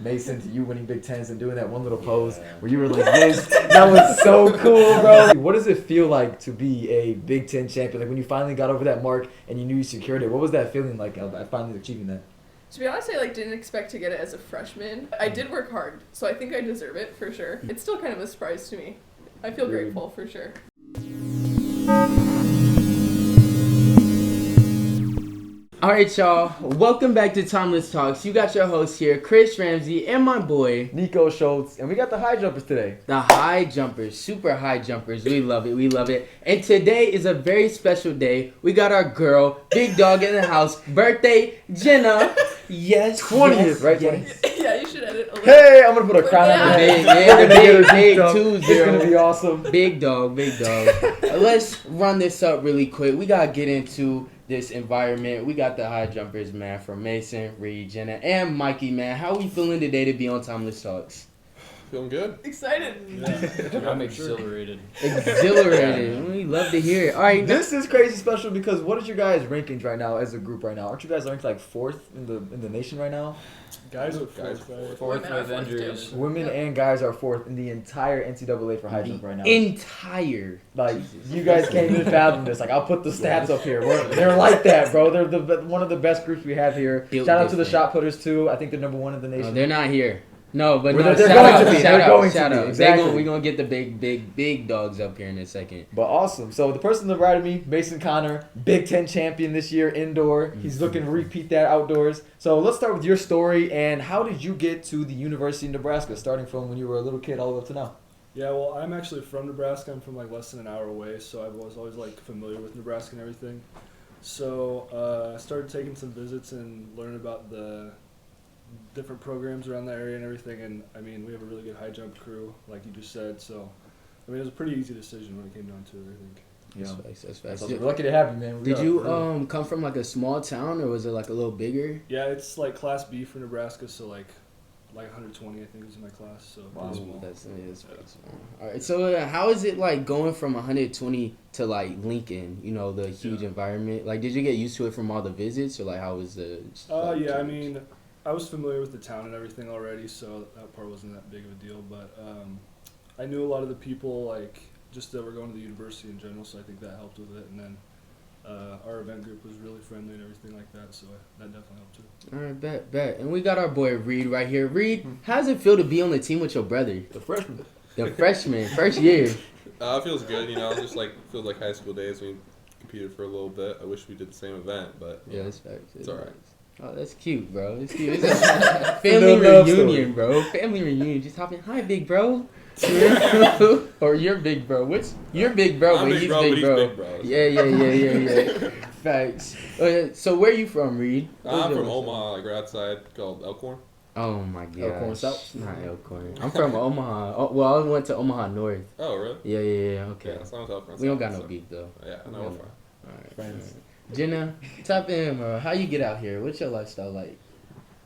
Mayson to you winning Big Tens and doing that one little pose where you were like this. That was so cool, bro. What does it feel like to be a Big Ten champion? Like when you finally got over that mark and you knew you secured it, what was that feeling like of finally achieving that? To be honest, I didn't expect to get it as a freshman. I did work hard, so I think I deserve it for sure. It's still kind of a surprise to me. I feel grateful for sure. All right, y'all. Welcome back to Timeless Talks. You got your host here, Chris Ramsey, and my boy, Niko Schultz. And we got the high jumpers today. the high jumpers, super high jumpers. We love it. We love it. And today is a very special day. We got our girl, big dog in the house, birthday, Jenna. Yes. 20th, yes, right? yes. Yeah, you should edit a little. Hey, I'm going to put a crown on your Big, head. yeah, We're the gonna get a big dunk. 2-0. It's going to be awesome. Big dog, big dog. Let's run this up really quick. We got to get into this environment. We got the high jumpers, man, from Mayson, Reid, Jenna, and Mikey, man. How we feeling today to be on Timeless Talks? Feeling good. Excited. Yeah. I'm exhilarated. Exhilarated. We love to hear it. All right. This is crazy special because what is your guys' rankings right now as a group right now? Aren't you guys ranked like 4th in the nation right now? Guys are fourth. Fourth Women are with fourth, injuries. Women and guys are 4th in the entire NCAA for high jump right now. Entire. Like, you guys can't even fathom this. Like, I'll put the stats up here. They're like that, bro. They're one of the best groups we have here. Built Shout out to the different. shot putters, too. I think they're number 1 in the No, nation. they're not here. No, but Well, no, they're shout going out, to be. shout They're out, going to shout be. out. Exactly. We're going to get the big dogs up here in a second. But awesome. So, the person to the right of me, Mayson Connor, Big Ten champion this year, indoor. He's looking to repeat that outdoors. So, let's start with your story. And how did you get to the University of Nebraska, starting from when you were a little kid all the way up to now? Yeah, well, I'm actually from Nebraska. I'm from less than an hour away, so I was always familiar with Nebraska and everything. So I started taking some visits and learning about the different programs around the area and everything. And I mean, we have a really good high jump crew, like you just said. So it was a pretty easy decision when it came down to it, I think. That's facts. So we're lucky to have you, man. Did you come from a small town or was it a little bigger? Yeah, it's Class B for Nebraska, so like 120, I think, is in my class. So Wow. pretty small. That's pretty small. All right. So how is it going from 120 to Lincoln? You know, the huge environment. Did you get used to it from all the visits, or how was the? Yeah, I mean, I was familiar with the town and everything already, so that part wasn't that big of a deal. But I knew a lot of the people, just that were going to the university in general, so I think that helped with it. And then our event group was really friendly and everything like that, so that definitely helped too. All right, bet. And we got our boy Reid right here. Reid, how does it feel to be on the team with your brother? The freshman. The freshman, first year. It feels good, just feels like high school days. We competed for a little bit. I wish we did the same event, but Yeah, that's facts. it's all right. Oh, that's cute, bro. It's cute. It's a family reunion, bro. Family reunion. Just hopping. Hi, big bro. Or your big bro. What's your big bro? I'm But big he's bro, big but he's bro. big bro. Yeah. Facts. So where you from, Reid? I'm from Omaha, right outside, called Elkhorn. Oh my god. Elkhorn South? Not Elkhorn. I'm from Omaha. Oh, well, I went to Omaha North. Oh, really? Yeah. Okay. Yeah, so I'm Elkhorn. We don't got South, no beef though. Yeah, no, we're fine. All right. Friends. Jenna, tap in, bro. How you get out here? What's your lifestyle like?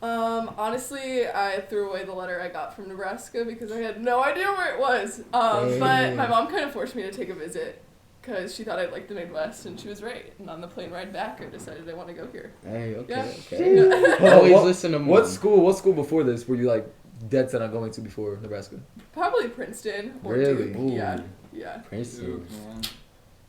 Honestly, I threw away the letter I got from Nebraska because I had no idea where it was. But my mom kind of forced me to take a visit because she thought I'd like the Midwest, and she was right. And on the plane ride back, I decided I want to go here. Hey, okay. Yeah. Always listen to mom. What school before this were you dead set on going to before Nebraska? Probably Princeton or Really? Duke. Ooh. Yeah. Princeton.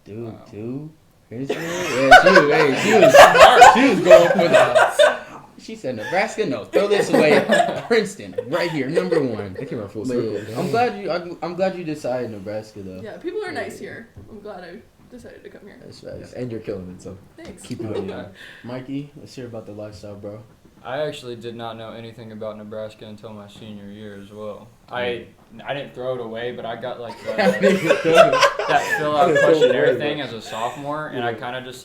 Dude, Wow. too. Princeton? Yeah, she was smart. She was going for the... She said Nebraska? No, throw this away. Princeton, right here, number 1. They came around full But circle. yeah, I'm glad you decided Nebraska though. Yeah, people are nice here. I'm glad I decided to come here. That's Yeah, right. and you're killing it, so. Thanks. Keep it up. Mikey, let's hear about the lifestyle, bro. I actually did not know anything about Nebraska until my senior year as well. I didn't throw it away, but I got that fill out questionnaire thing as a sophomore, and I kind of just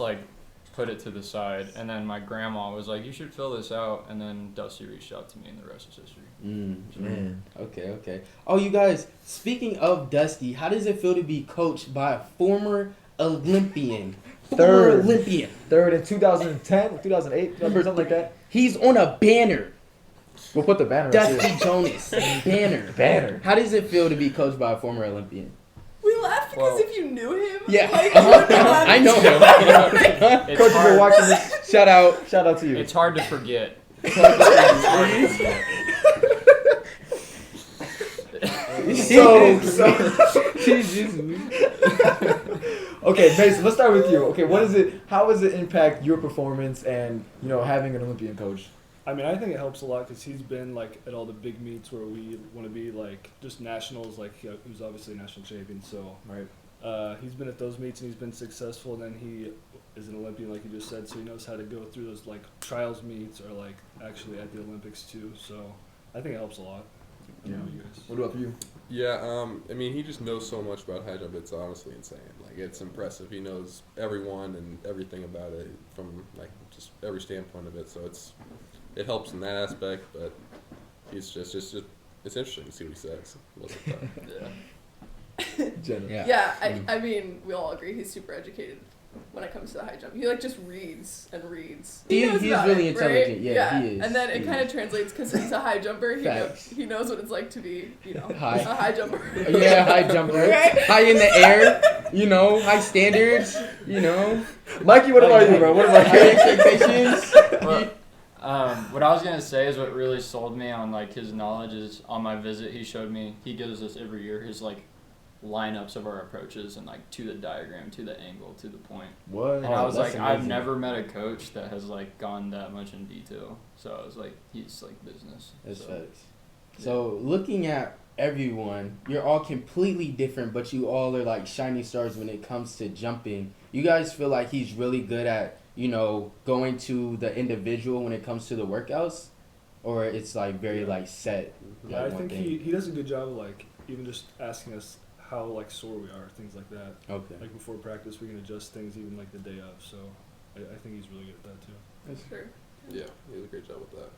put it to the side. And then my grandma was like, "You should fill this out." And then Dusty reached out to me, and the rest is history. Man. Okay. Oh, you guys, speaking of Dusty, how does it feel to be coached by a former Olympian? Third. Olympian. Third in 2010, 2008, something like that. He's on a banner. We'll put the banner up Dusty here. Jonas. Banner. Banner. How does it feel to be coached by a former Olympian? We laughed because Well- if you knew him, Yeah. I I know him. It's Coach, if you're hard. watching this, Shout out. shout out to you. It's hard to forget. She's just Okay, Mayson, let's start with you. Okay, how does it impact your performance and, having an Olympian coach? I mean, I think it helps a lot because he's been like at all the big meets where we want to be like just nationals. Like he was obviously a national champion, so Right. he's been at those meets and he's been successful. And then he is an Olympian, like you just said, so he knows how to go through those like trials meets or like actually at the Olympics too. So I think it helps a lot. Yeah. You guys. What about you? Yeah, I mean, he just knows so much about high jump. It's honestly insane. Like, it's impressive. He knows everyone and everything about it from like just every standpoint of it. So it helps in that aspect. But he's just it's interesting to see what he says. Jenna. Yeah, I mean, we all agree he's super educated when it comes to the high jump. He like just reads and reads. He's knows really about it, intelligent. right? Yeah, he is. And then it He kind of is. translates because he's a high jumper. Facts. He knows what it's like to be, High. a high jumper. Yeah, high jumper. Right? High in the air, high standards, Mikey, what about you, bro? What about high you? expectations. What I was gonna say is what really sold me on like his knowledge is on my visit he showed me, he gives us every year his like lineups of our approaches and like to the diagram, to the angle, to the point. What? And I was That's like, I've amazing. never met a coach that has like gone that much in detail. So I was like, he's like business. That's so, facts. So looking at everyone, you're all completely different, but you all are like shining stars when it comes to jumping. You guys feel like he's really good at, going to the individual when it comes to the workouts? Or it's like very like set? Yeah, like, I one think thing? he does a good job of like even just asking us how like sore we are, things like that. Okay. Like before practice, we can adjust things even like the day of. So I think he's really good at that too. Sure. Yeah, he did a great job with that.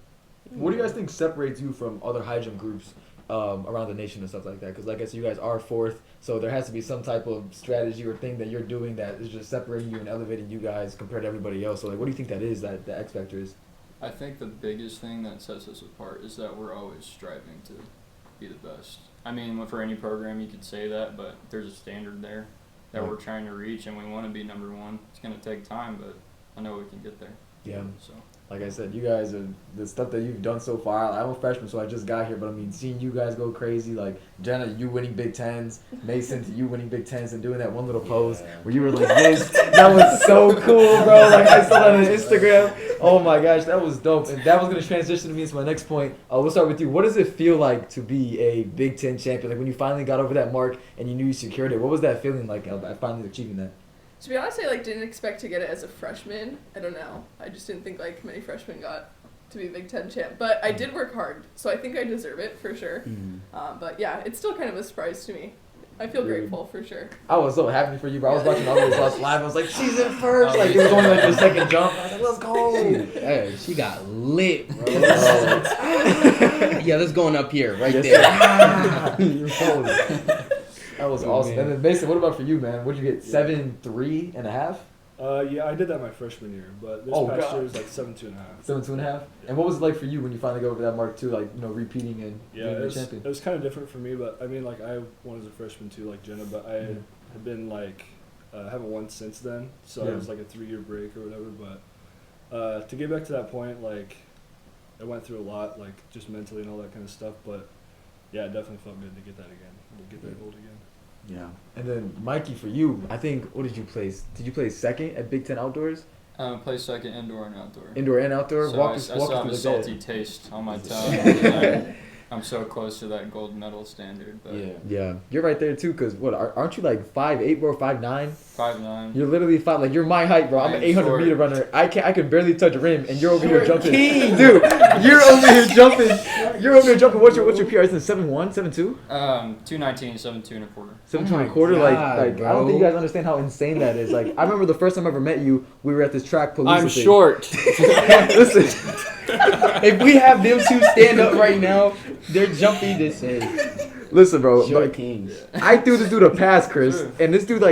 What do you guys think separates you from other high jump groups around the nation and stuff like that? Because like I said, you guys are fourth, so there has to be some type of strategy or thing that you're doing that is just separating you and elevating you guys compared to everybody else. So like, what do you think that is? That the X factor is? I think the biggest thing that sets us apart is that we're always striving to be the best. I mean, for any program you could say that, but there's a standard there that Right. we're trying to reach, and we want to be number one. It's going to take time, but I know we can get there. Yeah. So Like I said, you guys are the stuff that you've done so far. I'm a freshman, so I just got here, but I mean, seeing you guys go crazy, like Jenna, you winning Big Tens, Mayson, to you winning Big Tens, and doing that one little pose where you were like this. That was so cool, bro. Like I saw that on Instagram. Oh my gosh, that was dope. And that was gonna transition me into my next point. We'll start with you. What does it feel like to be a Big Ten champion? Like when you finally got over that mark and you knew you secured it. What was that feeling like? Finally achieving that. To be honest, I didn't expect to get it as a freshman. I don't know. I just didn't think many freshmen got to be Big Ten champ. But I did work hard, so I think I deserve it for sure. But yeah, it's still kind of a surprise to me. I feel grateful for sure. I was so happy for you, bro. I was watching all those us live. I was like, she's in first. Like it was only like the second jump. I was like, let's go. Hey, she got lit, bro. Yeah, that's going up here, right Yes, there. sir. That was awesome. And then Mayson, what about for you, man? What'd you get? 7.3 1/2? Yeah, I did that my freshman year, but this Oh, past God. year was like 7.2 1/2. 7.2 1/2? And what was it like for you when you finally got over that mark too? Like, repeating and Yeah, being it the was, champion. it was kind of different for me, but I mean, I won as a freshman too, like Jenna, but I had been haven't won since then, so it was like a 3-year break or whatever. But to get back to that point, I went through a lot, just mentally and all that kind of stuff. But yeah, it definitely felt good to get that again, to get that gold again. Yeah. And then Mikey, for you, I think, what did you place? Did you place second at Big Ten Outdoors? play second indoor and outdoor. Indoor and outdoor? So Walk I us still have through a the salty day. taste on my tongue. I'm so close to that gold medal standard. But Yeah. You're right there too, because aren't you like 5'8", bro, 5'9"? 5'9". You're literally you're my height, bro. I'm I an am 800 short. meter runner. I could barely touch rim, and you're over here Short jumping. king. Dude, you're over here jumping. You're over here jumping. What's your PR? Isn't it 7'1", 7'2"? 219, 7'2 and a quarter. 7'2" Oh and a my quarter. God, I don't bro. think you guys understand how insane that is. I remember the first time I ever met you, we were at this track Palooza I'm thing. short. Listen. If we have them two stand up right now, they're jumping the same. Listen, bro. Short kings. I threw this dude a pass, Chris, and this dude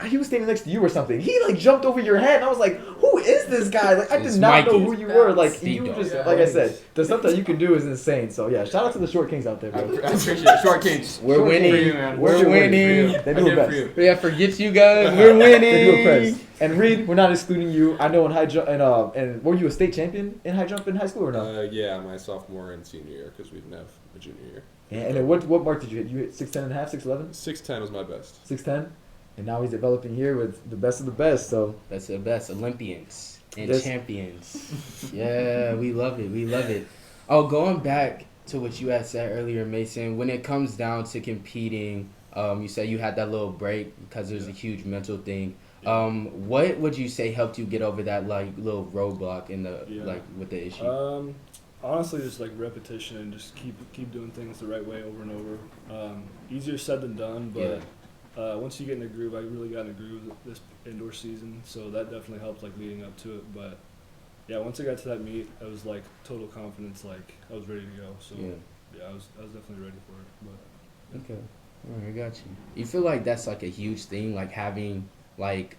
he was standing next to you or something. He jumped over your head, and I was like, "Who is this guy?" I did It's not know Mikey. who you were. Steve You dog. just Yeah. like I said, the stuff that you can do is insane. So yeah, shout out to the short kings out there, I bro. appreciate it. Short Kings. We're Short winning. For you, man. We're Short winning. They I do did it it for best. you. Yeah, forget you guys. We're winning. They do it best. And Reid, we're not excluding you. I know in high jump and were you a state champion in high jump in high school or no? Yeah, my sophomore and senior year because we didn't have a junior year. Yeah, and then what mark did you hit? You hit 6'10 and a half, 6'11? 6'10 was my best. 6'10? And now he's developing here with the best of the best. So That's the best. Olympians and This- champions. Yeah, we love it. We love it. Oh, going back to what you had said earlier, Mayson, when it comes down to competing, you said you had that little break because there's a huge mental thing. What would you say helped you get over that like little roadblock in the with the issue? Honestly, just like repetition and just keep doing things the right way over and over. Easier said than done, but once you get in a groove, I really got in a groove this indoor season, so that definitely helped like leading up to it. But yeah, once I got to that meet, I was like total confidence, like I was ready to go. So yeah, I was definitely ready for it. But Okay, all right, I got you. You feel like that's like a huge thing, like having like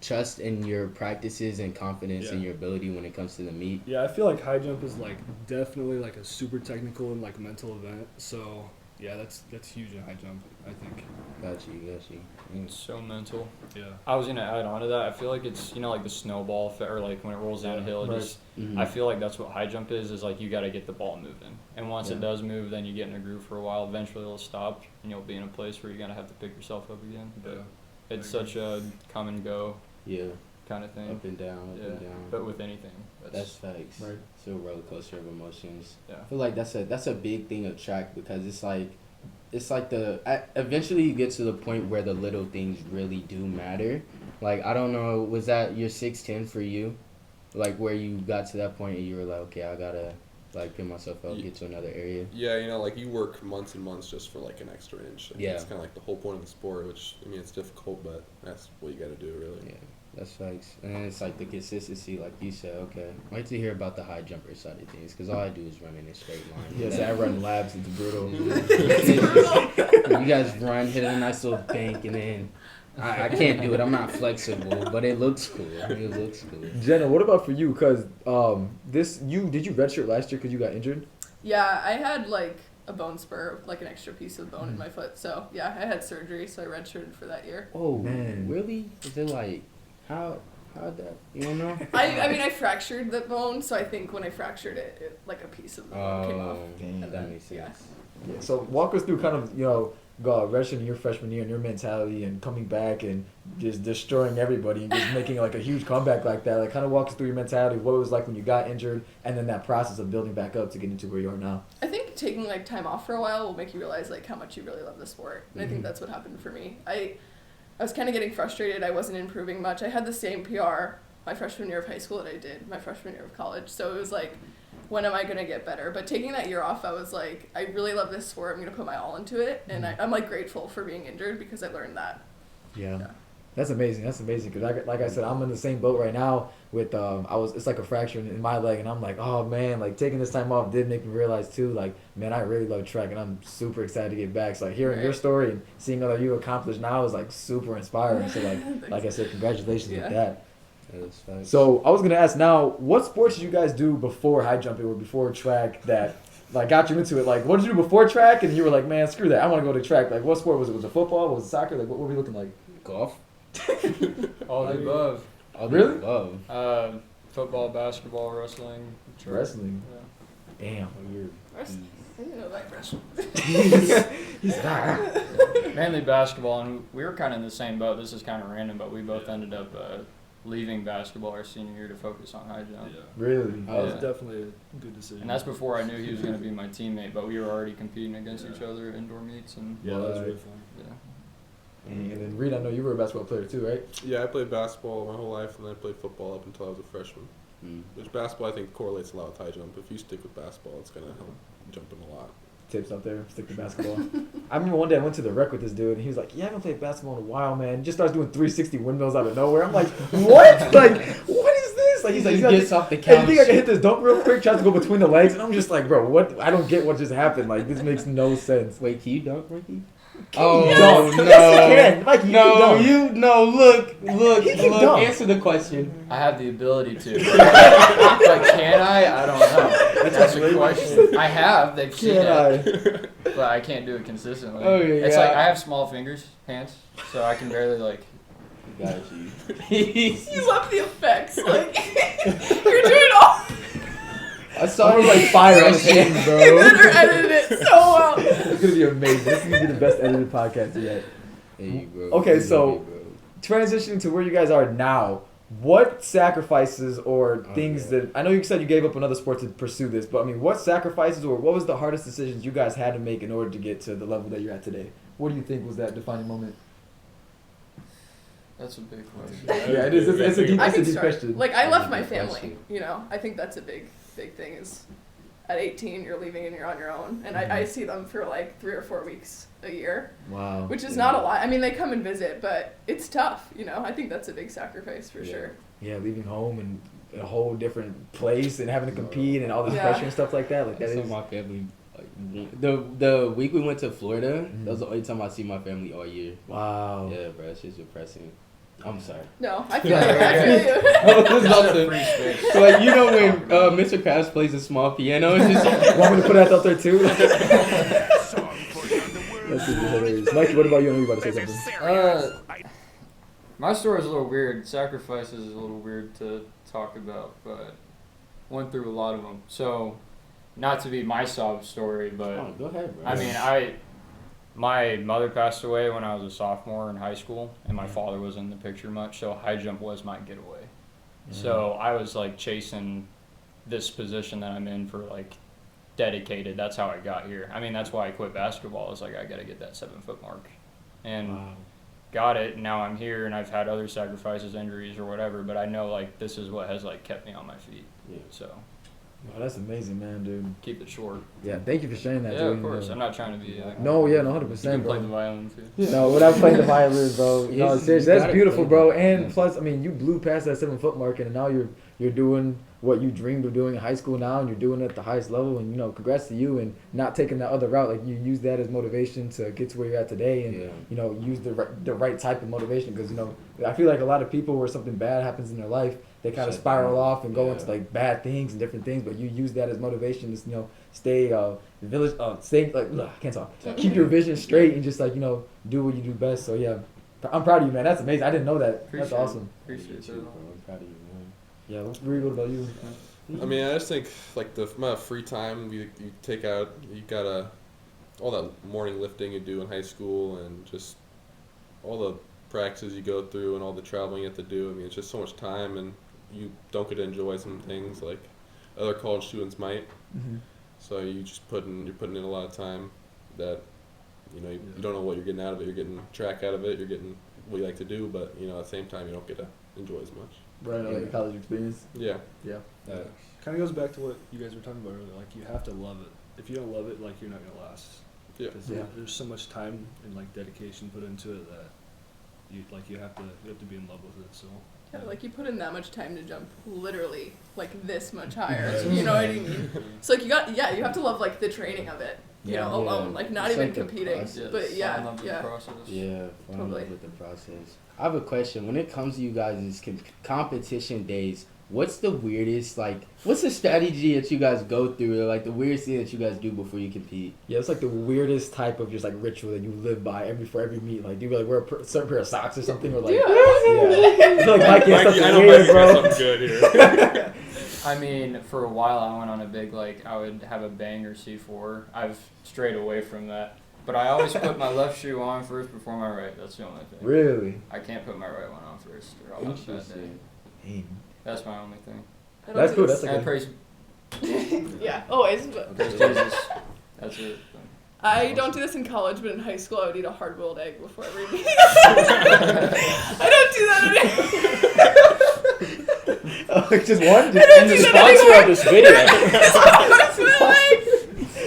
trust in your practices and confidence in your ability when it comes to the meet? Yeah, I feel like high jump is like definitely like a super technical and like mental event. So yeah, that's huge in high jump, I think. Got you. It's so mental. Yeah. I was gonna add on to that. I feel like it's like the snowball effect, or like when it rolls down a hill. Just I feel like that's what high jump is like you got to get the ball moving, and once it does move, then you get in a groove for a while. Eventually it'll stop, and you'll be in a place where you're gonna have to pick yourself up again. But it's such a come and go kind of thing. Up and down. But with anything, that's facts. Right. It's a roller coaster of emotions. Yeah. I feel like that's a big thing of track because it's like eventually you get to the point where the little things really do matter. Like I don't know, was that your 6'10" for you? Like where you got to that point and you were like, okay, I gotta like pick myself up, get to another area. Yeah, like you work months and months just for like an extra inch. And it's kind of like the whole point of the sport, which I mean it's difficult, but that's what you got to do really. Yeah. That's facts. And it's like the consistency, like you said, okay. I like to hear about the high jumper side of things, because all I do is run in a straight line. yes, I run labs. It's brutal. You guys run, hit a nice little bank, and then I can't do it. I'm not flexible, but it looks cool. Jenna, what about for you? Because did you redshirt last year because you got injured? Yeah, I had like a bone spur, like an extra piece of bone in my foot. So yeah, I had surgery, so I redshirted for that year. Oh, man. Really? Is it like, how that, you don't know? I mean, I fractured the bone, so I think when I fractured it like a piece of the bone came off. Damn. That makes sense. Yeah. So walk us through kind of, redshirting your freshman year and your mentality and coming back and just destroying everybody and just making like a huge comeback like that. Like kind of walk us through your mentality, what it was like when you got injured, and then that process of building back up to getting to where you are now. I think taking like time off for a while will make you realize like how much you really love the sport. And I think that's what happened for me. I was kind of getting frustrated. I wasn't improving much. I had the same PR my freshman year of high school that I did my freshman year of college. So it was like, when am I going to get better? But taking that year off, I was like, I really love this sport. I'm going to put my all into it. And I'm like grateful for being injured because I learned that. Yeah. That's amazing. Because like I said, I'm in the same boat right now with it's like a fracture in my leg, and I'm like, oh man, like taking this time off did make me realize too, like, man, I really love track, and I'm super excited to get back. So like hearing your story and seeing what you accomplished now is like super inspiring. So like I said, congratulations with that. So I was gonna ask now, what sports did you guys do before high jumping or before track that like got you into it? Like what did you do before track and you were like, man, screw that, I want to go to track? Like what sport was it? Was it football? Was it soccer? Like what were we looking like? Golf? All the above. Really? Above. Football, basketball, wrestling. Track. Wrestling. Yeah. Damn. I didn't know that wrestling. Mainly basketball, and we were kind of in the same boat. This is kind of random, but we both ended up leaving basketball our senior year to focus on high jump. Yeah. Really? That was definitely a good decision. And that's before I knew he was going to be my teammate, but we were already competing against each other at indoor meets. And yeah, that was really fun. Yeah. And then Reid, I know you were a basketball player too, right? Yeah, I played basketball my whole life, and then I played football up until I was a freshman. Which basketball, I think, correlates a lot with high jump. If you stick with basketball, it's going to help jumping a lot. Tips out there, stick to basketball. I remember one day I went to the rec with this dude, and he was like, yeah, I haven't played basketball in a while, man. He just starts doing 360 windmills out of nowhere. I'm like, what? Like, what is this? Like, he's like, gets off the hey, couch. you think I can hit this dunk real quick? Tries to go between the legs, and I'm just like, bro, what? I don't get what just happened. Like, this makes no sense. Wait, can you dunk, Ricky? Yes. No, Yes, he can. Mikey, look, He can dunk. answer the question. I have the ability to. But can I? I don't know. That's a question. I have. They've seen it. But I can't do it consistently. Okay, It's yeah. like I have small hands, so I can barely like Got you. You love the effects. Like, you're doing all. I saw you like fire on the scene, You bro. better edit it so well. It's gonna be amazing. This is gonna be the best edited podcast yet. Hey, bro. Okay, so- Hey, bro. Transitioning to where you guys are now, what sacrifices or things that I know you said you gave up another sport to pursue this, but I mean, what sacrifices or what was the hardest decisions you guys had to make in order to get to the level that you're at today? What do you think was that defining moment? That's a big question. Yeah, it is. It's a deep, I it's a can deep start. question. Like, I left my Good family. question. You know, I think that's a big thing. Is at 18 you're leaving and you're on your own, and Mm-hmm. I see them for like 3 or 4 weeks a year, Wow. which is not a lot. I mean, they come and visit, but it's tough. You know, I think that's a big sacrifice for sure. Yeah, leaving home and a whole different place and having to compete and all this Yeah. pressure and stuff like that. Like that So is. my family, like, the week we went to Florida, Mhm. that was the only time I see my family all year. Wow. Yeah, bro, it's just depressing. I'm sorry. No, I feel you. I feel you. It's nothing. Free space. So, like, you know when Mr. Krabs plays a small piano, it's just Want me to put that out there too? That's hilarious. Mikey, what about you? I know you were about to say something. My story is a little weird. Sacrifices is a little weird to talk about, but went through a lot of them. So, not to be my sob story, but oh, go ahead, bro. I mean, my mother passed away when I was a sophomore in high school, and my father wasn't in the picture much, so high jump was my getaway. So I was like chasing this position that I'm in for like dedicated. That's how I got here. I mean, that's why I quit basketball. Is like I got to get that 7-foot mark, and Wow. got it. And now I'm here, and I've had other sacrifices, injuries, or whatever. But I know like this is what has like kept me on my feet. Yeah. So Oh, that's amazing, man, dude. keep it short. Yeah, thank you for sharing that, Yeah, dude. of course. I'm not trying to be. No, yeah, no, You 100%, can play the bro. violin too. No, without playing the violin, bro. No, Yes, seriously, you that's gotta beautiful, play bro. that. And Yeah. plus, I mean, you blew past that 7-foot mark, and now you're doing what you dreamed of doing in high school now, and you're doing it at the highest level. And congrats to you, and not taking that other route. Like you use that as motivation to get to where you're at today, and Yeah. use the right type of motivation. Because I feel like a lot of people where something bad happens in their life, they kind of Shut spiral down. off and go Yeah. into like bad things and different things. But you use that as motivation to stay stay like I can't talk. Keep your vision straight and just like do what you do best. So yeah, I'm proud of you, man. That's amazing. I didn't know that. Appreciate That's awesome. Appreciate it. I'm proud of you, man. Yeah, Reid, what about you? I mean, I just think like the amount of free time you take out, you gotta all that morning lifting you do in high school, and just all the practices you go through, and all the traveling you have to do. I mean, it's just so much time, and you don't get to enjoy some things like other college students might. Mm-hmm. So you're putting in a lot of time that you don't know what you're getting out of it. You're getting track out of it. You're getting what you like to do, but at the same time you don't get to enjoy as much. Right, like college experience. Yeah. Yeah. Kind of goes back to what you guys were talking about earlier. Like, you have to love it. If you don't love it, like, you're not gonna last. Yeah. 'Cause Yeah. there's so much time and like dedication put into it that you have to be in love with it. So Yeah, like you put in that much time to jump literally like this much higher. You know what I mean? So like you have to love like the training of it. Alone, like not It's even like the competing. process. But Fall in love with the yeah. process. Yeah, fall in Totally. love with the process. I have a question. When it comes to you guys' competition days, what's the weirdest, what's the strategy that you guys go through, or like the weirdest thing that you guys do before you compete? Yeah, it's like the weirdest type of just like ritual that you live by for every meet. Like, do you like wear a certain pair of socks or something, or like? Yeah. I feel like Mikey has Mikey, I something know weird, Mikey bro. got something good here. I mean, for a while I went on a big, I would have a banger C4. I've strayed away from that. But I always put my left shoe on first before my right. That's the only thing. Really? I can't put my right one on first, or I'll have a bad day. Interesting. Dang. That's my only thing. I don't That's do cool. this. That's And like praise, Yeah, always. But praise Jesus. That's it. I don't do this in college, but in high school I would eat a hard-boiled egg before every meeting. I don't do that anymore. just one. I don't do The that sponsor anymore. of this video. Hard-boiled egg.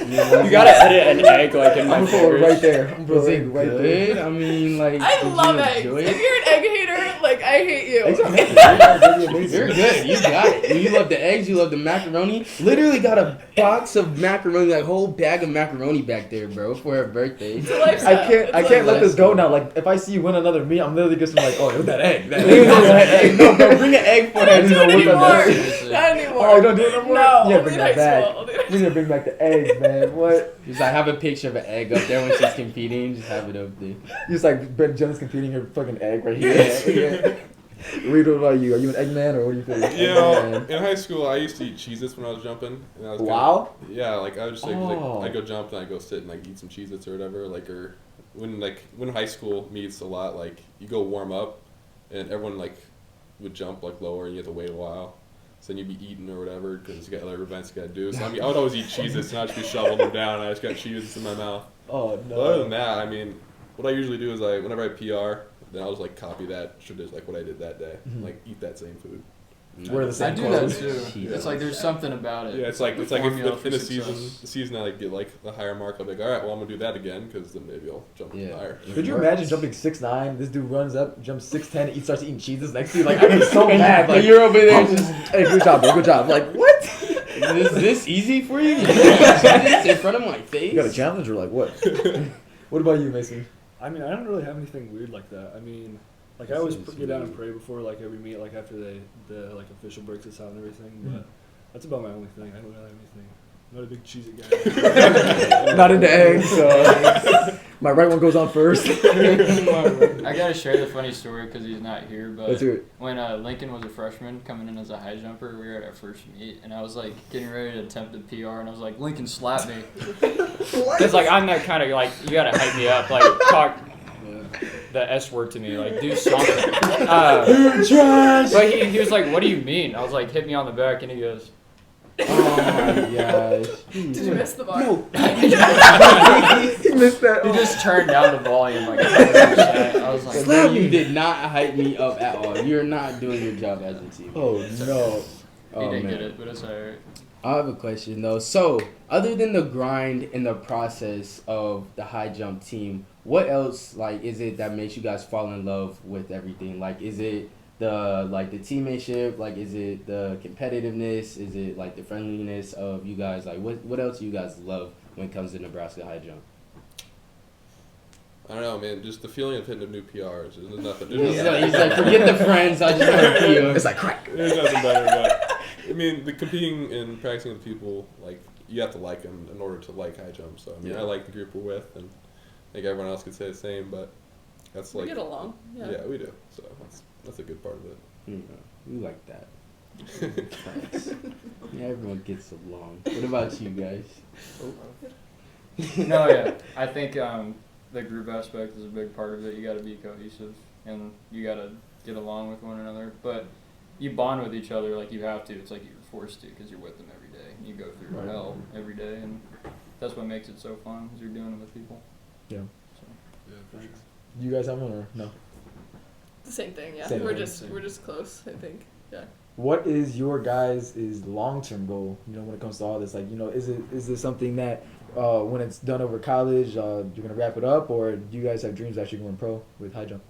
You gotta edit an egg like in my I'm gonna put it right fingers. there. I'm gonna put Was it it right good? there. I mean, like, I did love you eggs. enjoy If it? you're an egg hater, like I hate you. Eggs are amazing. Eggs are really amazing. You're good. You got it. You love the eggs. You love the macaroni. Literally got a box of macaroni, like whole bag of macaroni back there, bro, for her birthday. It's a lifestyle. I It's can't a let this go now. Like if I see you win another meet, I'm literally just like, oh, it was that egg. That egg. No, bro, bring an egg for I her. don't do know it what that anymore. is. Not anymore. Oh, you don't do it no more? No, Yeah, only bring in that high back. school. Only in high We need to bring back the eggs, man. man, what? Just like have a picture of an egg up there when she's competing. Just have it up there. Just like Jenna's competing her fucking egg right here. Reid, what about you? Are you an Eggman or what do you think? You know, in high school, I used to eat Cheez-Its when I was jumping. And I was Wow. Yeah, like I was just like, Oh. I'd go jump and I'd go sit and like eat some Cheez-Its or whatever. Like, or when high school meets a lot, like you go warm up and everyone like would jump like lower and you have to wait a while. So then you'd be eating or whatever because you got other events you got to do. So I mean, I would always eat Cheez-Its and I'd just be shoveling them down and I just got Cheez-Its in my mouth. Oh, But other than that, I mean, what I usually do is whenever I PR, then I'll just like copy that, like what I did that day, Mhm. eat that same food. Wear the I same do that clothes. too. It's like there's something about it. Yeah, it's like if Formula for in a success. season I like get like the higher mark, I'll be like, all right, well I'm gonna do that again because then maybe I'll jump higher. Could you imagine jumping 6'9"? This dude runs up, jumps 6'10", he starts eating cheeses next to you. Like, I'd be so mad. Like, you're over there just. hey, good job, bro. Good job. Like, what? Is this easy for you? Cheez-Its in front of my face. You got a challenge or like what? What about you, Mayson? I mean, I don't really have anything weird like that. I mean, like I always get down and pray before like every meet, like after the like official breaks us out and everything. But that's about my only thing. I don't really have anything. I'm not a big Cheez-It guy. Not into eggs, so my right one goes on first. I gotta share the funny story because he's not here. But Let's hear it. when Lincoln was a freshman coming in as a high jumper, we were at our first meet, and I was like getting ready to attempt the PR, and I was like, Lincoln slapped me. Because like I'm that kind of like you gotta hype me up, like talk the S word to me, like do something. But he was like, what do you mean? I was like, hit me on the back, and he goes, Oh my gosh. Did you miss the bar? He missed that. he just turned down the volume like 100%. I was like, You did not hype me up at all. You're not doing your job as a team. Oh no. he didn't get it, but it's alright. I have a question though. So, other than the grind and the process of the high jump team, what else like is it that makes you guys fall in love with everything? Like, is it the teammateship? Like, is it the competitiveness? Is it like the friendliness of you guys? Like, what else do you guys love when it comes to Nebraska high jump? I don't know, man. Just the feeling of hitting a new PRs. There's nothing. He's like, forget the friends. I just want to you. It's like crack. There's nothing better. But I mean, the competing and practicing with people, like you have to like them in order to like high jump. So I mean, I like the group we're with, and I think everyone else could say the same. But that's like We get along. Yeah. we do. So that's a good part of it. We like that. Thanks. Yeah, everyone gets along. What about you guys? No, yeah. I think the group aspect is a big part of it. You got to be cohesive, and you got to get along with one another. But you bond with each other like you have to. It's like you're forced to because you're with them every day. You go through hell every day, and that's what makes it so fun is you're doing it with people. Yeah. So. Yeah, for sure. You guys have one or no? The same thing. Yeah. Same we're thing. just close. I think. Yeah. What is your guys' long-term goal? You know, when it comes to all this, like, you know, is this something that when it's done over college, you're gonna wrap it up, or do you guys have dreams of actually going pro with high jump?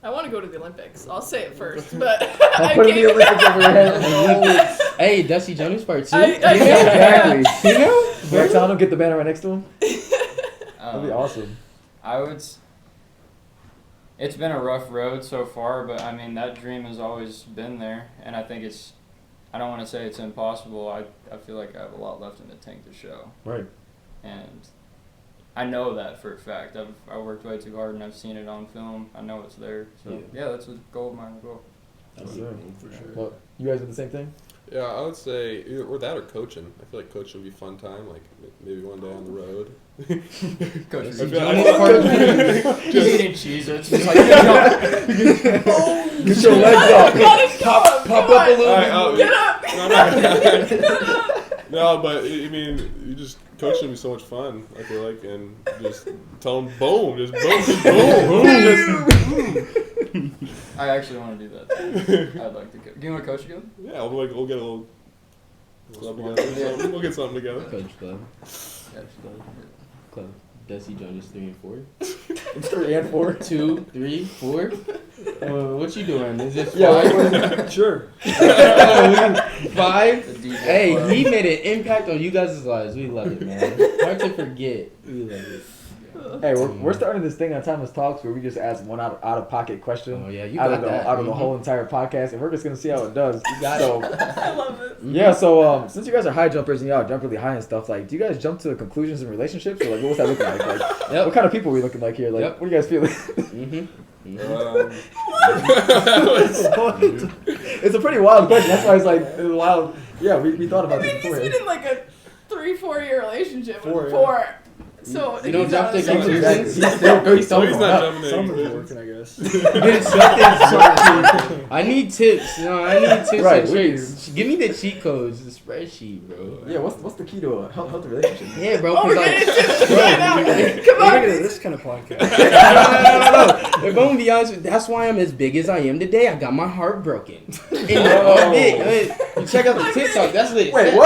I want to go to the Olympics. I'll say it first, but I'll put in the Olympics over your head. Hey, Dusty Jonas part 2. Exactly. You know, next time, get the banner right next to him. That'd be awesome. I would. It's been a rough road so far, but I mean that dream has always been there, and I think it's. I don't want to say it's impossible. I feel like I have a lot left in the tank to show. Right. And I know that for a fact. I worked way too hard, and I've seen it on film. I know it's there. So yeah, that's a goal of mine as well. Yes, sir. For sure. Well, you guys do the same thing? Yeah, I would say either or that or coaching. I feel like coaching would be a fun time, like maybe one day on the road. Coach, I feel like- just eating Cheez-Its. It's like, Get your legs up. Pop up a little Alright, bit. Get up. No, but I mean, you just coaching would be so much fun. I feel like, and just tell them boom, just boom. I actually want to do that too. I'd like to do you want to coach again? Yeah, we'll get a little club together. We'll get something together. Coach Club. Club. Dusty Jonas 3 and 4. It's 3 and 4. 2, 3, 4. What you doing? Is it 5? Yeah, Sure. 5? The DJ Hey, club. he made an impact on you guys' lives. We love it, man. Hard to forget. We love it. Hey, we're starting this thing on Timeless Talks where we just ask one out of pocket question. Oh yeah, you out got of the, that. out of the whole entire podcast, and we're just gonna see how it does. You got so, I love it. yeah. So since you guys are high jumpers and y'all jump really high and stuff, like, do you guys jump to conclusions in relationships, or like, what's that looking like? Like, what kind of people are we looking like here? Like, what do you guys feel? It's a pretty wild question. That's why it's like it's wild. Yeah, we thought about this before. He's been in like a 3-4 year relationship with 4, 4. So you don't jump to conclusions? conclusions. He's still he's not jumping to Something's conclusions. working, I guess. I need tips. No, I need tips Right, and tricks. Give me the cheat codes, the spreadsheet, bro. Yeah, what's the key to a healthy relationship? Yeah, bro. Oh, we're 'cause getting like, into it right now. Come Look on. at this kind of podcast. no. If I'm gonna be honest with you, that's why I'm as big as I am today. I got my heart broken. You check out the TikTok. That's what it Wait, says.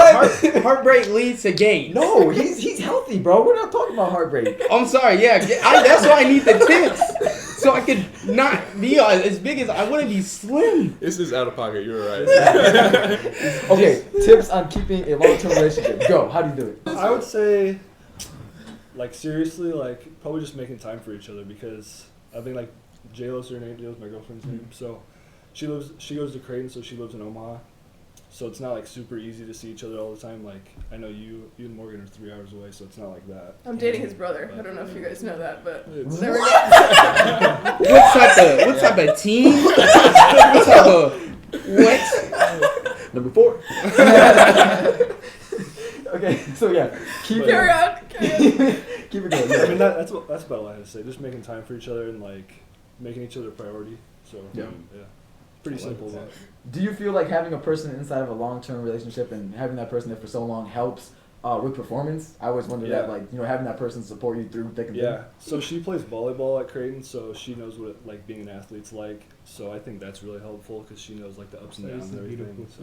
what? Heartbreak leads to gains. No, he's healthy, bro. We're not talking about heartbreak. I'm sorry. Yeah, that's why I need the tips, so I could not be as big as I want to be slim. This is out of pocket. You're right. Okay, tips on keeping a long-term relationship. Go. How do you do it? I would say, like, seriously, like, probably just making time for each other, because I think, like, J-Lo's her name, J-Lo's my girlfriend's name, so she goes to Creighton, so she lives in Omaha, so it's not, like, super easy to see each other all the time. Like, I know you and Morgan are 3 hours away, so it's not like that. I'm dating his brother. I don't know if you guys know that, but It's- there we go. What type of team? What type of what? Number 4. Okay, so yeah, keep Carry on. keep it going. I mean, that's about all I had to say. Just making time for each other and, like, making each other a priority. So, Yeah. Pretty simple, but Do you feel like having a person inside of a long-term relationship and having that person there for so long helps with performance? I always wonder that, Yeah. like, having that person support you through thick and thin. yeah. So she plays volleyball at Creighton, so she knows what like being an athlete's like. So I think that's really helpful because she knows, like, the ups and downs and everything. So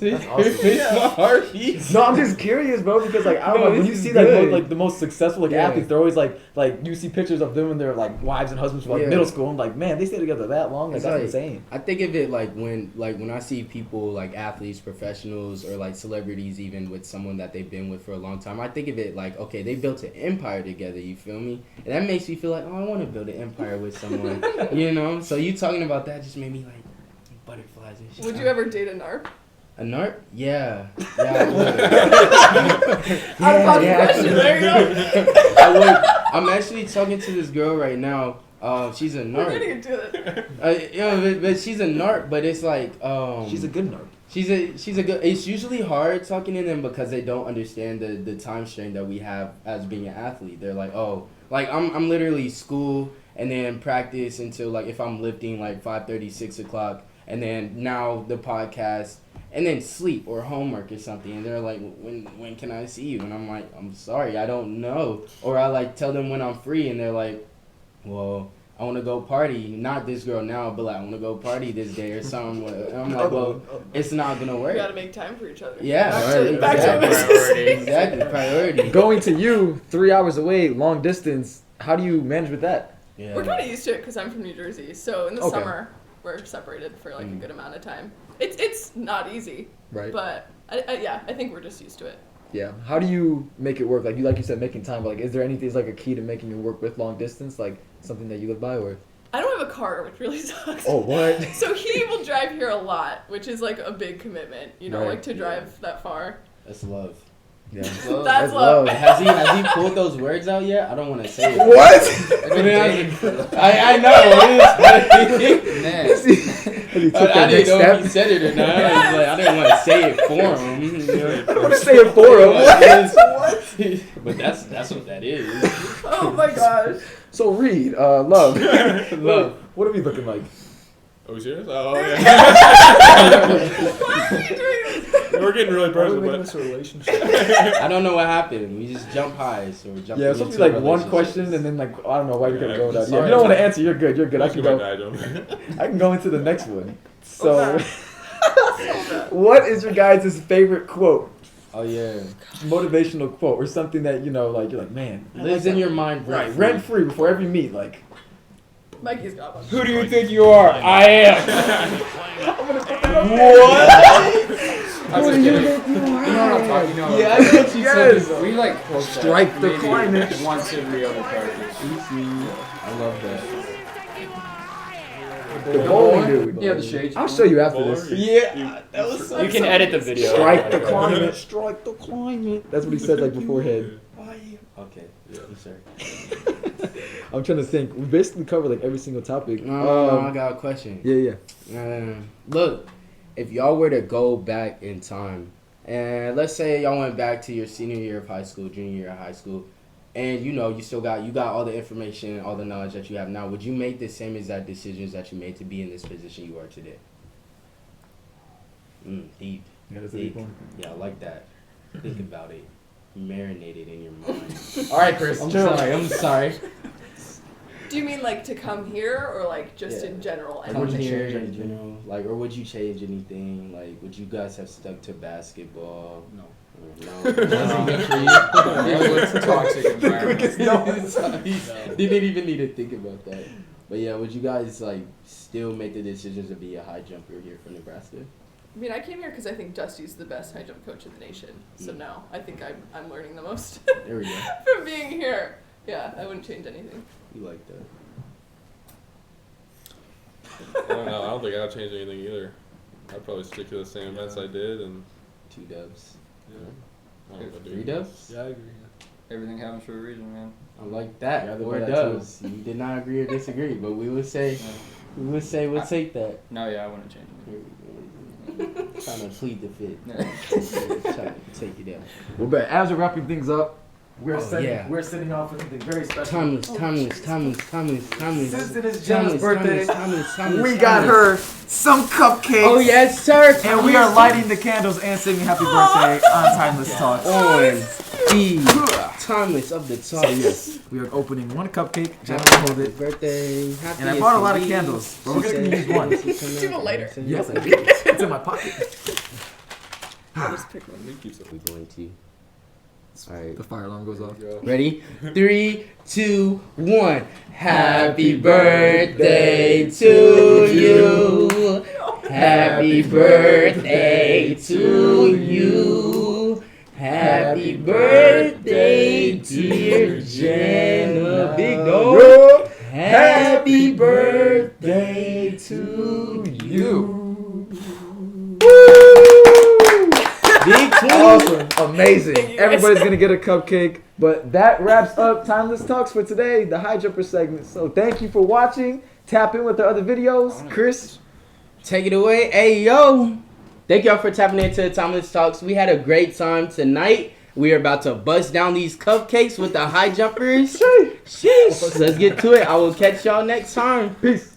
That's awesome. My heart beats. No, I'm just curious, bro, because like I don't No, know when this you is see like good. the most successful like Yeah. athletes, they're always like you see pictures of them and their like wives and husbands from like Yeah. middle school. I'm like, man, they stay together that long. Like It's that's like- insane. I think of it like when I see people like athletes, professionals, or like celebrities, even with someone that they've been with for a long time. I think of it like, okay, they built an empire together. You feel me? And that makes me feel like, oh, I want to build an empire with someone. So you talking about that just made me like butterflies and shit. Would you ever date a narc? A narc? Yeah. I would. Out of pocket question. There you go. I would. I'm actually talking to this girl right now. She's a We're narc. getting into it. But she's a narc. But it's like She's a good nerd. She's a good. It's usually hard talking to them because they don't understand the time strain that we have as being an athlete. They're like, oh, like I'm literally school and then practice until like if I'm lifting like 5:30, 6 o'clock, and then now the podcast. And then sleep or homework or something, and they're like, when can I see you? And I'm like, I'm sorry, I don't know. Or I like tell them when I'm free, and they're like, well, I want to go party. Not this girl now, but like I want to go party this day or something. And I'm like, well, it's not gonna You work. gotta make time for each other. Yeah, Back to exactly. business. Exactly, priority. Going to you 3 hours away, long distance. How do you manage with that? Yeah. We're kind of used to it because I'm from New Jersey. So in the Okay. summer, we're separated for like a good amount of time. It's not easy, Right. but I think we're just used to it. Yeah. How do you make it work? Like you said, making time. But like, is there anything like a key to making it work with long distance? Like something that you live by, or? I don't have a car, which really sucks. Oh, what? So he will drive here a lot, which is like a big commitment, Right. like to drive that far. That's love. Yeah. That's love. Has he pulled those words out yet? I don't want to say it. What? I've been dating for I know. man. He took I that didn't next know step. if he said it or not. I didn't want to say it for him. I don't want to say it for him. What? But that's what that is. Oh my gosh. So Reid, love. Love. What are we looking like? Are we serious? Oh, Why are you doing this? We're getting really why are we personal, making but this a relationship? I don't know what happened. We just jump high, so we're jumping. Yeah, it's supposed to into be like one relationships. question and then like I don't know why you're gonna go with that. Yeah, if sorry. you don't want to answer, you're good. You're good. I can go. go. I can go into the next one. So, Okay. what is your guys' favorite quote? Oh yeah, Motivational quote or something that like you're like, man, I lives like in that. your mind Right, rent rent free before every meet. Like, Mikey's got one. Who do you think you are? I am. I'm gonna put that up there. What? I'm just kidding. You know what I'm talking about? Yeah, I know what you said. We like quote that Strike the maybe climate. once every other practice. I love that. The bowling dude. Yeah, the shades. I'll show you after this. Yeah, that was so You can edit the video. Strike the climate. Strike the climate. That's what he said like beforehand. Okay, Yeah. I'm sorry. I'm trying to think. We basically covered like every single topic. No, I got a question. Yeah. Look, if y'all were to go back in time, and let's say y'all went back to your senior year of high school, junior year of high school, and you know you got all the information, all the knowledge that you have now, would you make the same exact decisions that you made to be in this position you are today? Deep. Yeah, that's a Deep. deep one. Yeah, I like that. Think about it. Marinate it in your mind. All right, Chris. I'm chill. sorry. I'm sorry. Do you mean like to come here or like just Yeah. in general? Like, Come would you here change in anything? general, like, or would you change anything? Like, would you guys have stuck to basketball? No. No. Wasn't good for you. It was a toxic environment. Didn't even need to think about that. But yeah, would you guys like still make the decisions to be a high jumper here for Nebraska? I mean, I came here because I think Dusty's the best high jump coach in the nation. So no, I think I'm learning the most There we go. from being here. Yeah, I wouldn't change anything. You like that? I don't know. I don't think I'd change anything either. I'd probably stick to the same events I did, and 2 dubs. Yeah. I don't know if I'd do 3 anything dubs? else. Yeah, I agree. Everything happens for a reason, man. I like that. Yeah, I'd 4 buy that dubs. You did not agree or disagree, but we would say we'll take that. No, yeah, I wouldn't change anything. Trying to plead the fifth. Yeah. Trying to take it out. Well, but as we're wrapping things up, we're yeah. sending off with something very special. Timeless. Since it is Jenna's Timeless, birthday, timeless, we got her some cupcakes. Oh yes, sir. And we are lighting the candles and singing happy birthday on Timeless Talks. on the timeless of the So talk. yes, we are opening one cupcake. Jenna will hold it. Birthday. Happy And I bought a lot of candles, but we're just gonna use one. Do you have a lighter? Yes, I did. It's in my pocket. I'll just pick one. Let me keep some. We're going to. All right. The fire alarm goes off. There you go. Ready? 3, 2, 1. Happy birthday to you. Happy birthday to you. Happy birthday, dear Jenna. Big dog. Happy birthday to you. Big two. Awesome. Amazing. Everybody's going to get a cupcake. But that wraps up Timeless Talks for today, the high jumper segment. So thank you for watching. Tap in with the other videos. Chris. Take it away. Hey, yo. Thank y'all for tapping into Timeless Talks. We had a great time tonight. We are about to bust down these cupcakes with the high jumpers. Sheesh. Let's get to it. I will catch y'all next time. Peace.